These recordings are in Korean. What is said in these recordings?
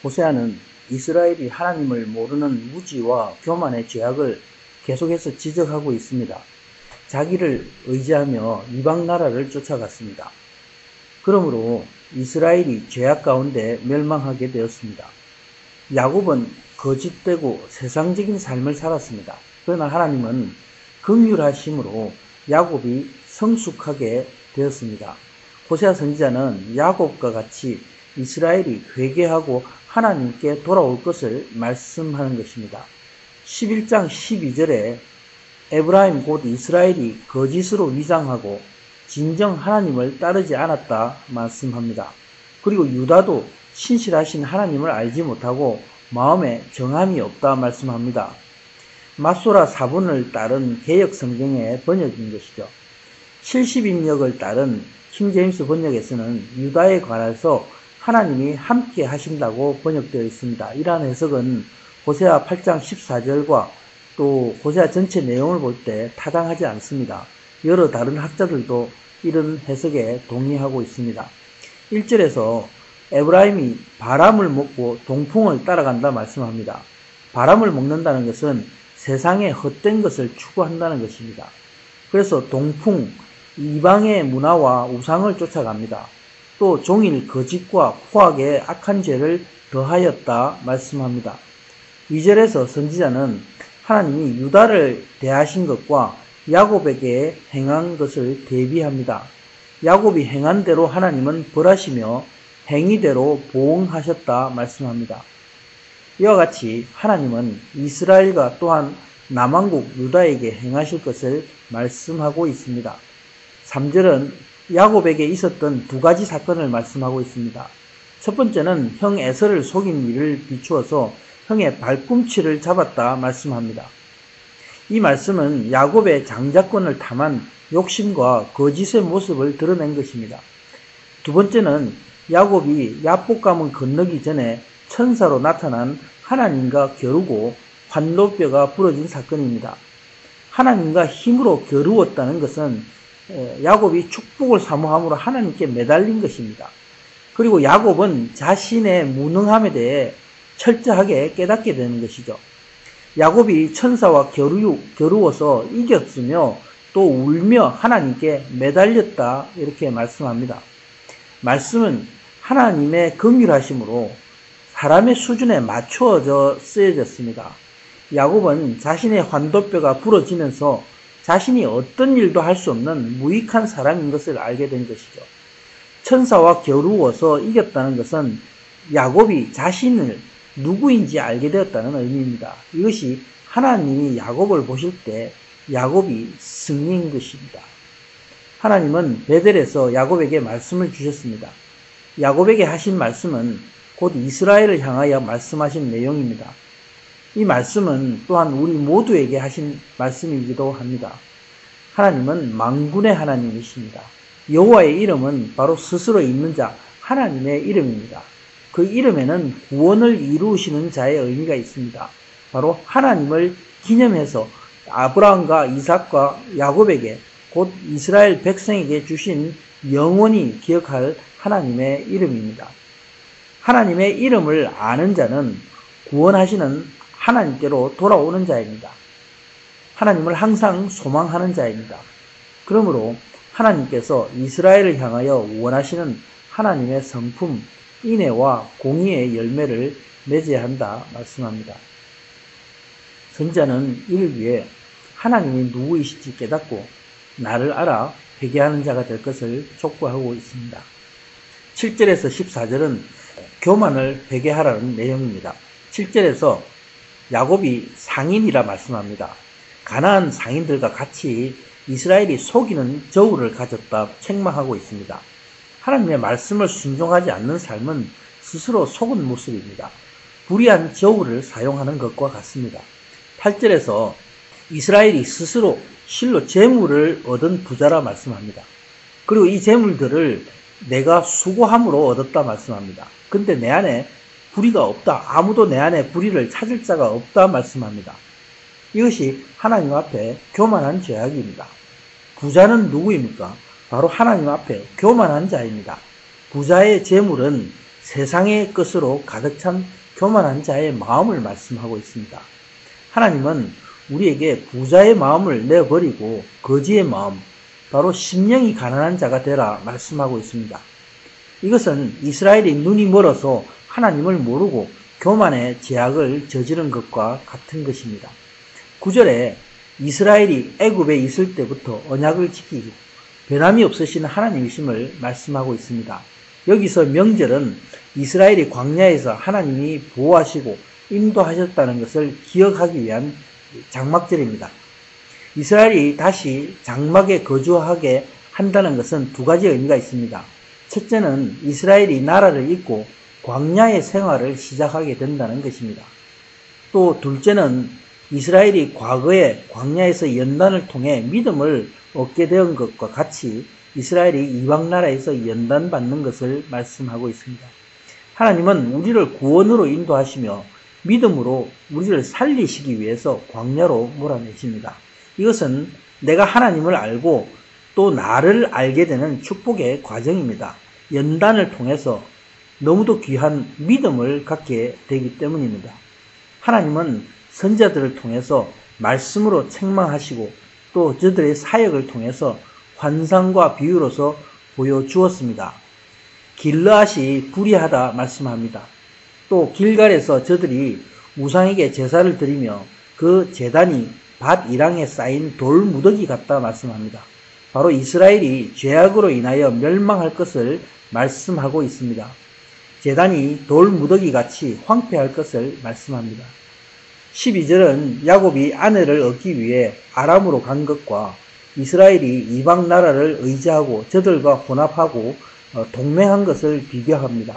호세아는 이스라엘이 하나님을 모르는 무지와 교만의 죄악을 계속해서 지적하고 있습니다. 자기를 의지하며 이방 나라를 쫓아갔습니다. 그러므로 이스라엘이 죄악 가운데 멸망하게 되었습니다. 야곱은 거짓되고 세상적인 삶을 살았습니다. 그러나 하나님은 긍휼하심으로 야곱이 성숙하게 되었습니다. 호세아 선지자는 야곱과 같이 이스라엘이 회개하고 하나님께 돌아올 것을 말씀하는 것입니다. 11장 12절에 에브라임 곧 이스라엘이 거짓으로 위장하고 진정 하나님을 따르지 않았다 말씀합니다. 그리고 유다도 신실하신 하나님을 알지 못하고 마음에 정함이 없다 말씀합니다. 마소라 4분을 따른 개역 성경의 번역인 것이죠. 70인역을 따른 킹제임스 번역에서는 유다에 관해서 하나님이 함께 하신다고 번역되어 있습니다. 이러한 해석은 호세아 8장 14절과 또 호세아 전체 내용을 볼 때 타당하지 않습니다. 여러 다른 학자들도 이런 해석에 동의하고 있습니다. 1절에서 에브라임이 바람을 먹고 동풍을 따라간다 말씀합니다. 바람을 먹는다는 것은 세상의 헛된 것을 추구한다는 것입니다. 그래서 동풍, 이방의 문화와 우상을 쫓아갑니다. 또 종일 거짓과 포악의 악한 죄를 더하였다 말씀합니다. 2절에서 선지자는 하나님이 유다를 대하신 것과 야곱에게 행한 것을 대비합니다. 야곱이 행한 대로 하나님은 벌하시며 행위대로 보응하셨다 말씀합니다. 이와 같이 하나님은 이스라엘과 또한 남왕국 유다에게 행하실 것을 말씀하고 있습니다. 3절은 야곱에게 있었던 두 가지 사건을 말씀하고 있습니다. 첫 번째는 형 에서를 속인 일을 비추어서 형의 발꿈치를 잡았다 말씀합니다. 이 말씀은 야곱의 장자권을 탐한 욕심과 거짓의 모습을 드러낸 것입니다. 두 번째는 야곱이 야복강을 건너기 전에 천사로 나타난 하나님과 겨루고 환도뼈가 부러진 사건입니다. 하나님과 힘으로 겨루었다는 것은 야곱이 축복을 사모함으로 하나님께 매달린 것입니다. 그리고 야곱은 자신의 무능함에 대해 철저하게 깨닫게 되는 것이죠. 야곱이 천사와 겨루어서 이겼으며 또 울며 하나님께 매달렸다 이렇게 말씀합니다. 말씀은 하나님의 긍휼하심으로 사람의 수준에 맞추어져 쓰여졌습니다. 야곱은 자신의 환도뼈가 부러지면서 자신이 어떤 일도 할 수 없는 무익한 사람인 것을 알게 된 것이죠. 천사와 겨루어서 이겼다는 것은 야곱이 자신을 누구인지 알게 되었다는 의미입니다. 이것이 하나님이 야곱을 보실 때 야곱이 승리인 것입니다. 하나님은 베델에서 야곱에게 말씀을 주셨습니다. 야곱에게 하신 말씀은 곧 이스라엘을 향하여 말씀하신 내용입니다. 이 말씀은 또한 우리 모두에게 하신 말씀이기도 합니다. 하나님은 만군의 하나님이십니다. 여호와의 이름은 바로 스스로 있는 자 하나님의 이름입니다. 그 이름에는 구원을 이루시는 자의 의미가 있습니다. 바로 하나님을 기념해서 아브라함과 이삭과 야곱에게 곧 이스라엘 백성에게 주신 영원히 기억할 하나님의 이름입니다. 하나님의 이름을 아는 자는 구원하시는 하나님께로 돌아오는 자입니다. 하나님을 항상 소망하는 자입니다. 그러므로 하나님께서 이스라엘을 향하여 원하시는 하나님의 성품, 인애와 공의의 열매를 맺어야 한다 말씀합니다. 선지자는 이를 위해 하나님이 누구이실지 깨닫고 나를 알아 회개하는 자가 될 것을 촉구하고 있습니다. 7절에서 14절은 교만을 회개하라는 내용입니다. 7절에서 야곱이 상인이라 말씀합니다. 가나안 상인들과 같이 이스라엘이 속이는 저울을 가졌다 책망하고 있습니다. 하나님의 말씀을 순종하지 않는 삶은 스스로 속은 모습입니다. 불의한 저울을 사용하는 것과 같습니다. 8절에서 이스라엘이 스스로 실로 재물을 얻은 부자라 말씀합니다. 그리고 이 재물들을 내가 수고함으로 얻었다 말씀합니다. 근데 내 안에 불의가 없다. 아무도 내 안에 불의를 찾을 자가 없다 말씀합니다. 이것이 하나님 앞에 교만한 죄악입니다. 부자는 누구입니까? 바로 하나님 앞에 교만한 자입니다. 부자의 재물은 세상의 것으로 가득 찬 교만한 자의 마음을 말씀하고 있습니다. 하나님은 우리에게 부자의 마음을 내버리고 거지의 마음, 바로 심령이 가난한 자가 되라 말씀하고 있습니다. 이것은 이스라엘이 눈이 멀어서 하나님을 모르고 교만의 죄악을 저지른 것과 같은 것입니다. 9절에 이스라엘이 애굽에 있을 때부터 언약을 지키고 변함이 없으신 하나님이심을 말씀하고 있습니다. 여기서 명절은 이스라엘이 광야에서 하나님이 보호하시고 인도하셨다는 것을 기억하기 위한 장막절입니다. 이스라엘이 다시 장막에 거주하게 한다는 것은 두 가지 의미가 있습니다. 첫째는 이스라엘이 나라를 잇고 광야의 생활을 시작하게 된다는 것입니다. 또 둘째는 이스라엘이 과거에 광야에서 연단을 통해 믿음을 얻게 된 것과 같이 이스라엘이 이방 나라에서 연단받는 것을 말씀하고 있습니다. 하나님은 우리를 구원으로 인도하시며 믿음으로 우리를 살리시기 위해서 광야로 몰아내십니다. 이것은 내가 하나님을 알고 또 나를 알게 되는 축복의 과정입니다. 연단을 통해서 너무도 귀한 믿음을 갖게 되기 때문입니다. 하나님은 선지자들을 통해서 말씀으로 책망하시고 또 저들의 사역을 통해서 환상과 비유로서 보여주었습니다. 길르앗이 불의하다 말씀합니다. 또 길갈에서 저들이 우상에게 제사를 드리며 그 제단이 밭 이랑에 쌓인 돌 무더기 같다 말씀합니다. 바로 이스라엘이 죄악으로 인하여 멸망할 것을 말씀하고 있습니다. 제단이 돌 무더기 같이 황폐할 것을 말씀합니다. 12절은 야곱이 아내를 얻기 위해 아람으로 간 것과 이스라엘이 이방 나라를 의지하고 저들과 혼합하고 동맹한 것을 비교합니다.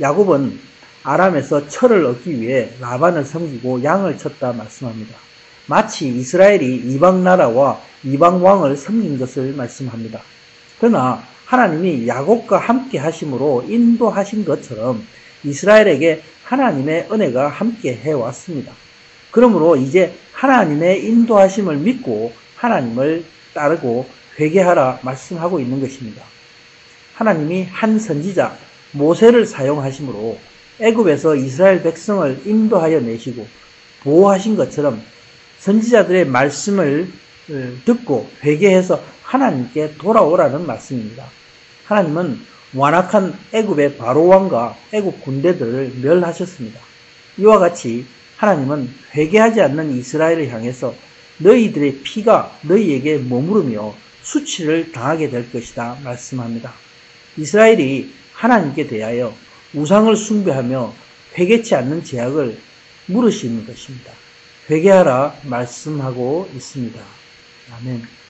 야곱은 아람에서 철을 얻기 위해 라반을 섬기고 양을 쳤다 말씀합니다. 마치 이스라엘이 이방 나라와 이방 왕을 섬긴 것을 말씀합니다. 그러나 하나님이 야곱과 함께 하심으로 인도하신 것처럼 이스라엘에게 하나님의 은혜가 함께 해왔습니다. 그러므로 이제 하나님의 인도하심을 믿고 하나님을 따르고 회개하라 말씀하고 있는 것입니다. 하나님이 한 선지자 모세를 사용하심으로 애굽에서 이스라엘 백성을 인도하여 내시고 보호하신 것처럼 선지자들의 말씀을 듣고 회개해서 하나님께 돌아오라는 말씀입니다. 하나님은 완악한 애굽의 바로왕과 애굽 군대들을 멸하셨습니다. 이와 같이 하나님은 회개하지 않는 이스라엘을 향해서 너희들의 피가 너희에게 머무르며 수치를 당하게 될 것이다 말씀합니다. 이스라엘이 하나님께 대하여 우상을 숭배하며 회개치 않는 죄악을 물으시는 것입니다. 회개하라 말씀하고 있습니다. 아멘.